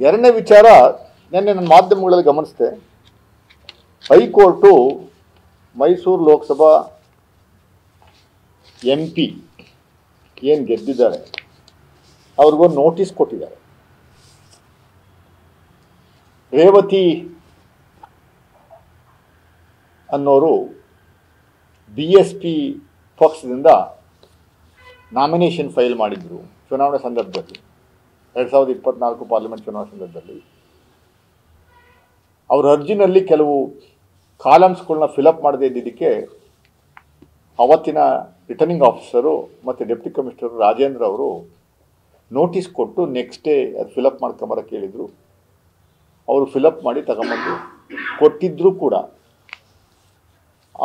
ಎರಡನೇ ವಿಚಾರ, ನಿನ್ನೆ ನನ್ನ ಮಾಧ್ಯಮಗಳಲ್ಲಿ ಗಮನಿಸಿದೆ, ಹೈಕೋರ್ಟು ಮೈಸೂರು ಲೋಕಸಭಾ MP ಏನು ಗೆದ್ದಿದ್ದಾರೆ ಅವ್ರಿಗೊಂದು ನೋಟಿಸ್ ಕೊಟ್ಟಿದ್ದಾರೆ. ರೇವತಿ ಅನ್ನೋರು BSP ಪಕ್ಷದಿಂದ ನಾಮಿನೇಷನ್ ಫೈಲ್ ಮಾಡಿದ್ರು ಚುನಾವಣೆ ಸಂದರ್ಭದಲ್ಲಿ, 2024 ಪಾರ್ಲಿಮೆಂಟ್ ಚುನಾವಣೆ ಸಂದರ್ಭದಲ್ಲಿ. ಅವ್ರ ಅರ್ಜಿನಲ್ಲಿ ಕೆಲವು ಕಾಲಮ್ಸ್ಗಳನ್ನ ಫಿಲಪ್ ಮಾಡದೇ ಇದ್ದಿದ್ದಕ್ಕೆ ಅವತ್ತಿನ ರಿಟರ್ನಿಂಗ್ ಆಫೀಸರು ಮತ್ತು ಡೆಪ್ಟಿ ಕಮಿಷನರ್ ರಾಜೇಂದ್ರ ಅವರು ನೋಟಿಸ್ ಕೊಟ್ಟು ನೆಕ್ಸ್ಟ್ ಡೇ ಅದು ಫಿಲಪ್ ಮಾಡ್ಕೊಂಬರಕ್ಕೆ ಹೇಳಿದರು. ಅವರು ಫಿಲಪ್ ಮಾಡಿ ತಗೊಂಬಂದು ಕೊಟ್ಟಿದ್ದರೂ ಕೂಡ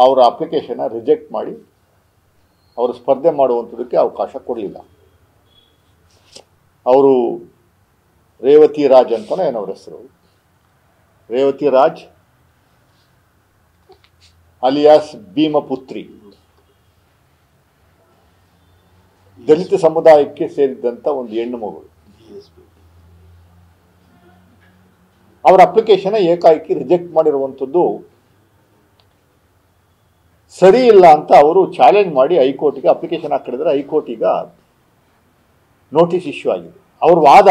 ಅವರ ಅಪ್ಲಿಕೇಶನ್ನ ರಿಜೆಕ್ಟ್ ಮಾಡಿ ಅವರು ಸ್ಪರ್ಧೆ ಮಾಡುವಂಥದ್ದಕ್ಕೆ ಅವಕಾಶ ಕೊಡಲಿಲ್ಲ. ಅವರು ರೇವತಿ ರಾಜ್ ಅಂತಲೇ ಏನವ್ರ ಹೆಸರು, ರೇವತಿ ರಾಜ್ ಅಲಿಯಾಸ್ ಭೀಮಪುತ್ರಿ, ದಲಿತ ಸಮುದಾಯಕ್ಕೆ ಸೇರಿದಂಥ ಒಂದು ಹೆಣ್ಣು ಮಗಳು. ಅವರ ಅಪ್ಲಿಕೇಶನ್ ಏಕಾಏಕಿ ರಿಜೆಕ್ಟ್ ಮಾಡಿರುವಂಥದ್ದು ಸರಿ ಇಲ್ಲ ಅಂತ ಅವರು ಚಾಲೆಂಜ್ ಮಾಡಿ ಹೈಕೋರ್ಟ್ಗೆ ಅಪ್ಲಿಕೇಶನ್ ಹಾಕಿದ್ರೆ ಹೈಕೋರ್ಟ್ ಈಗ ನೋಟಿಸ್ ಇಶ್ಯೂ ಆಗಿದೆ. ಅವ್ರ ವಾದ,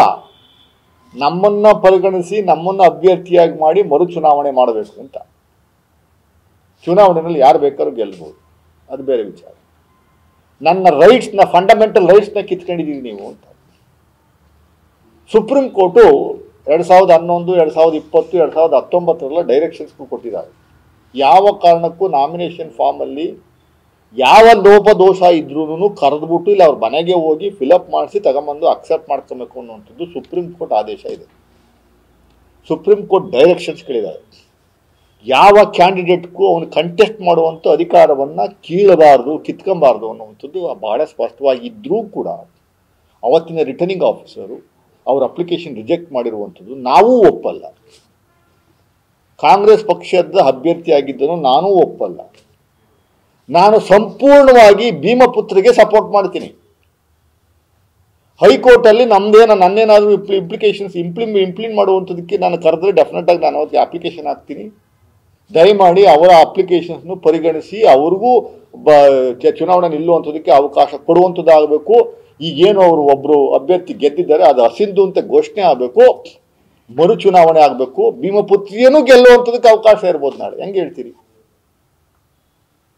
ನಮ್ಮನ್ನ ಪರಿಗಣಿಸಿ ನಮ್ಮನ್ನು ಅಭ್ಯರ್ಥಿಯಾಗಿ ಮಾಡಿ ಮರು ಚುನಾವಣೆ ಮಾಡಬೇಕು ಅಂತ. ಚುನಾವಣೆಯಲ್ಲಿ ಯಾರು ಬೇಕಾದ್ರೂ ಗೆಲ್ಬೋದು, ಅದು ಬೇರೆ ವಿಚಾರ. ನನ್ನ ರೈಟ್ಸ್ನ, ಫಂಡಮೆಂಟಲ್ ರೈಟ್ಸ್ನ ಕಿತ್ಕೊಂಡಿದ್ದೀವಿ ನೀವು ಅಂತ. ಸುಪ್ರೀಂ ಕೋರ್ಟು 2011, 2020, 2019 ಡೈರೆಕ್ಷನ್ಸ್ಗೂ ಕೊಟ್ಟಿದ್ದಾರೆ. ಯಾವ ಕಾರಣಕ್ಕೂ ನಾಮಿನೇಷನ್ ಫಾರ್ಮಲ್ಲಿ ಯಾವ ಲೋಪದೋಷ ಇದ್ರೂ ಕರೆದ್ಬಿಟ್ಟು ಇಲ್ಲ ಅವ್ರ ಮನೆಗೆ ಹೋಗಿ ಫಿಲಪ್ ಮಾಡಿಸಿ ತಗೊಂಬಂದು ಅಕ್ಸೆಪ್ಟ್ ಮಾಡ್ಕೊಬೇಕು ಅನ್ನುವಂಥದ್ದು ಸುಪ್ರೀಂ ಕೋರ್ಟ್ ಆದೇಶ ಇದೆ. ಸುಪ್ರೀಂ ಕೋರ್ಟ್ ಡೈರೆಕ್ಷನ್ಸ್ಗಳಿದ್ದಾವೆ. ಯಾವ ಕ್ಯಾಂಡಿಡೇಟ್ಗೂ ಅವನು ಕಂಟೆಸ್ಟ್ ಮಾಡುವಂಥ ಅಧಿಕಾರವನ್ನು ಕೀಳಬಾರ್ದು, ಕಿತ್ಕೊಂಬಾರ್ದು ಅನ್ನುವಂಥದ್ದು ಬಹಳ ಸ್ಪಷ್ಟವಾಗಿದ್ದರೂ ಕೂಡ ಅವತ್ತಿನ ರಿಟರ್ನಿಂಗ್ ಆಫೀಸರು ಅವ್ರ ಅಪ್ಲಿಕೇಶನ್ ರಿಜೆಕ್ಟ್ ಮಾಡಿರುವಂಥದ್ದು ನಾವೂ ಒಪ್ಪಲ್ಲ. ಕಾಂಗ್ರೆಸ್ ಪಕ್ಷದ ಅಭ್ಯರ್ಥಿಯಾಗಿದ್ದನು ನಾನೂ ಒಪ್ಪಲ್ಲ. ನಾನು ಸಂಪೂರ್ಣವಾಗಿ ಭೀಮಪುತ್ರಿಗೆ ಸಪೋರ್ಟ್ ಮಾಡ್ತೀನಿ. ಹೈಕೋರ್ಟಲ್ಲಿ ನನ್ನೇನಾದರೂ ಅಪ್ಲಿಕೇಶನ್ಸ್ ಇಂಪ್ಲಿಮೆಂಟ್ ಮಾಡುವಂಥದ್ದಕ್ಕೆ ನಾನು ಕರೆದ್ರೆ ಡೆಫಿನೆಟ್ ಆಗಿ ನಾನು ಅವತ್ತಿಗೆ ಅಪ್ಲಿಕೇಶನ್ ಹಾಕ್ತೀನಿ. ದಯಮಾಡಿ ಅವರ ಅಪ್ಲಿಕೇಶನ್ಸ್ನು ಪರಿಗಣಿಸಿ ಅವ್ರಿಗೂ ಚುನಾವಣೆ ನಿಲ್ಲುವಂಥದ್ದಕ್ಕೆ ಅವಕಾಶ ಕೊಡುವಂಥದ್ದಾಗಬೇಕು. ಈಗೇನು ಅವರು ಒಬ್ಬರು ಅಭ್ಯರ್ಥಿ ಗೆದ್ದಿದ್ದಾರೆ ಅದು ಅಸಿಂಧು ಅಂತ ಘೋಷಣೆ ಆಗಬೇಕು, ಮರು ಚುನಾವಣೆ ಆಗಬೇಕು, ಭೀಮಪುತ್ರಿಯೂ ಗೆಲ್ಲುವಂಥದ್ದಕ್ಕೆ ಅವಕಾಶ ಇರ್ಬೋದು. ನಾಳೆ ಹೆಂಗೆ ಹೇಳ್ತೀರಿ?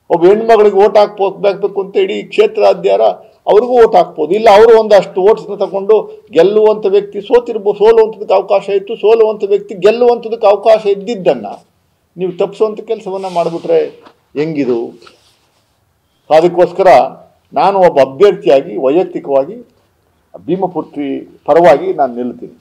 ಒಬ್ಬ ಹೆಣ್ಮಗಳಿಗೆ ಓಟ್ ಹಾಕ್ಬೇಕು ಅಂತ ಇಡೀ ಕ್ಷೇತ್ರಾದ್ಯಾರ ಅವ್ರಿಗೂ ಓಟ್ ಹಾಕ್ಬೋದು. ಇಲ್ಲ ಅವರು ಒಂದಷ್ಟು ಓಟ್ಸ್ನ ತಗೊಂಡು ಗೆಲ್ಲುವಂಥ ವ್ಯಕ್ತಿ ಸೋಲುವಂಥದ್ದಕ್ಕೆ ಅವಕಾಶ ಇತ್ತು, ಸೋಲುವಂಥ ವ್ಯಕ್ತಿ ಗೆಲ್ಲುವಂಥದ್ದಕ್ಕೆ ಅವಕಾಶ ಇದ್ದಿದ್ದನ್ನು ನೀವು ತಪ್ಪಿಸುವಂಥ ಕೆಲಸವನ್ನು ಮಾಡಿಬಿಟ್ರೆ ಹೆಂಗಿದು? ಅದಕ್ಕೋಸ್ಕರ ನಾನು ಒಬ್ಬ ಅಭ್ಯರ್ಥಿಯಾಗಿ ವೈಯಕ್ತಿಕವಾಗಿ ಭೀಮಪುತ್ರಿ ಪರವಾಗಿ ನಾನು ನಿಲ್ತೀನಿ.